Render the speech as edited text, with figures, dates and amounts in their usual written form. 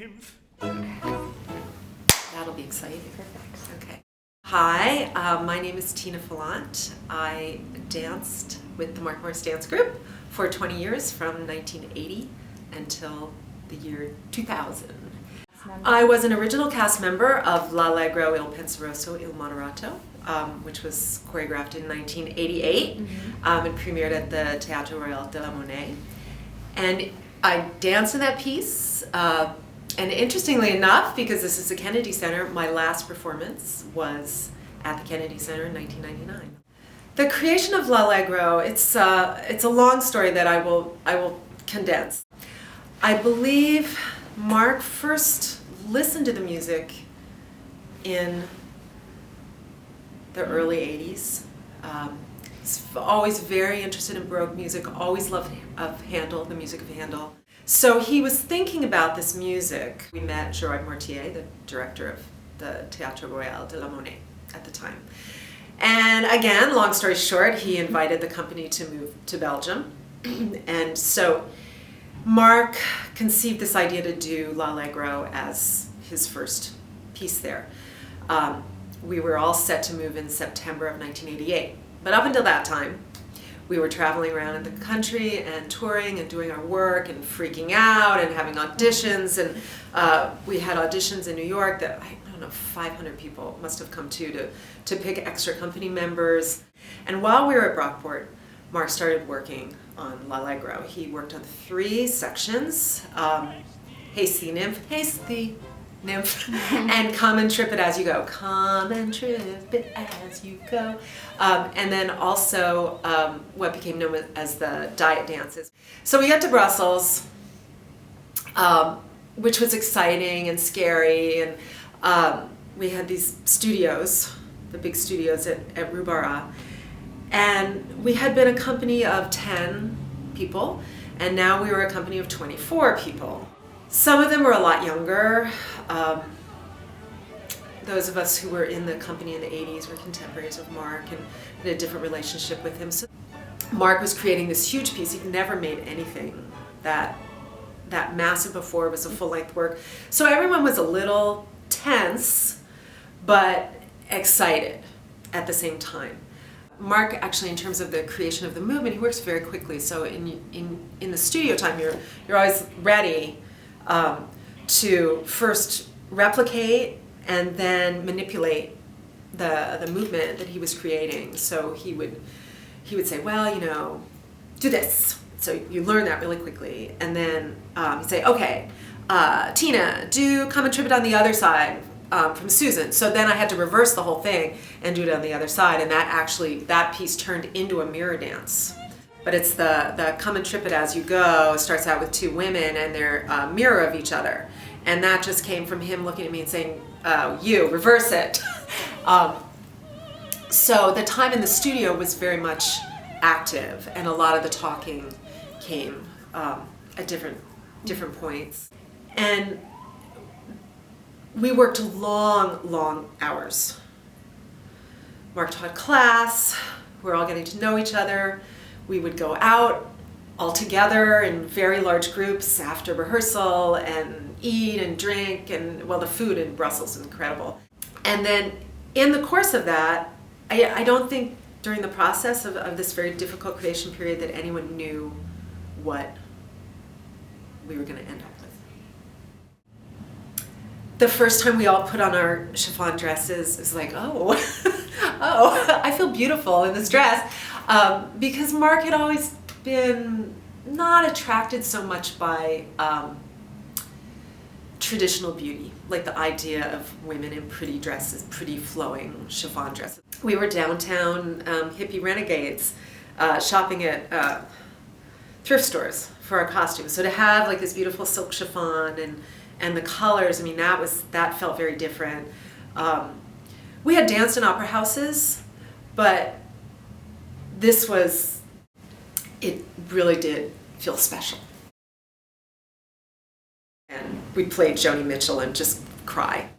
nymph. That'll be exciting. Perfect. Okay. Hi, my name is Tina Fehlandt. I danced with the Mark Morris Dance Group for 20 years, from 1980 until the year 2000. I was an original cast member of L'Allegro Il Penseroso Il Moderato, which was choreographed in 1988 and premiered at the Teatro Royal de la Monnaie. And I danced in that piece. And interestingly enough, because this is the Kennedy Center, my last performance was at the Kennedy Center in 1999. The creation of L'Allegro, it's a long story that I will condense. I believe Mark first listened to the music in the early 80s. He's always very interested in Baroque music, always loved Handel, the music of Handel. So he was thinking about this music. We met Gerard Mortier, the director of the Teatro Royal de la Monnaie at the time. And again, long story short, he invited the company to move to Belgium. And so Mark conceived this idea to do L'Allegro as his first piece there. We were all set to move in September of 1988. But up until that time, we were traveling around in the country and touring and doing our work and freaking out and having auditions. And we had auditions in New York that, I don't know, 500 people must have come to pick extra company members. And while we were at Brockport, Mark started working on L'Allegro. He worked on 3 sections, Haste the Nymph, Haste the Nymph, and Come and Trip It As You Go. Come and trip it as you go. And then also what became known as the diet dances. So we got to Brussels, which was exciting and scary, and we had these studios, the big studios at Rue Barras, and we had been a company of 10 people, and now we were a company of 24 people. Some of them were a lot younger. Those of us who were in the company in the 80s were contemporaries of Mark and had a different relationship with him. So Mark was creating this huge piece. He'd never made anything that massive before. It was a full-length work. So everyone was a little tense, but excited at the same time. Mark, actually, in terms of the creation of the movement, he works very quickly. So in the studio time, you're always ready to first replicate and then manipulate the movement that he was creating. So he would say, well, you know, do this. So you learn that really quickly. And then he'd say, okay, Tina, do Come and Trip It on the other side from Susan. So then I had to reverse the whole thing and do it on the other side. And that piece turned into a mirror dance. But it's the Come and Trip It As You Go. It starts out with 2 women and they're a mirror of each other. And that just came from him looking at me and saying, you, reverse it. So the time in the studio was very much active, and a lot of the talking came at different points. And we worked long hours. Mark taught class, we were all getting to know each other. We would go out all together in very large groups after rehearsal and eat and drink, and well, the food in Brussels is incredible. And then in the course of that, I don't think during the process of this very difficult creation period that anyone knew what we were going to end up with. The first time we all put on our chiffon dresses is like, oh, I feel beautiful in this dress, because Mark had always been not attracted so much by traditional beauty, like the idea of women in pretty dresses, pretty flowing chiffon dresses. We were downtown hippie renegades shopping at thrift stores for our costumes. So to have like this beautiful silk chiffon and the colors, I mean, that felt very different. We had danced in opera houses, but it really did feel special. And we played Joni Mitchell and just cry.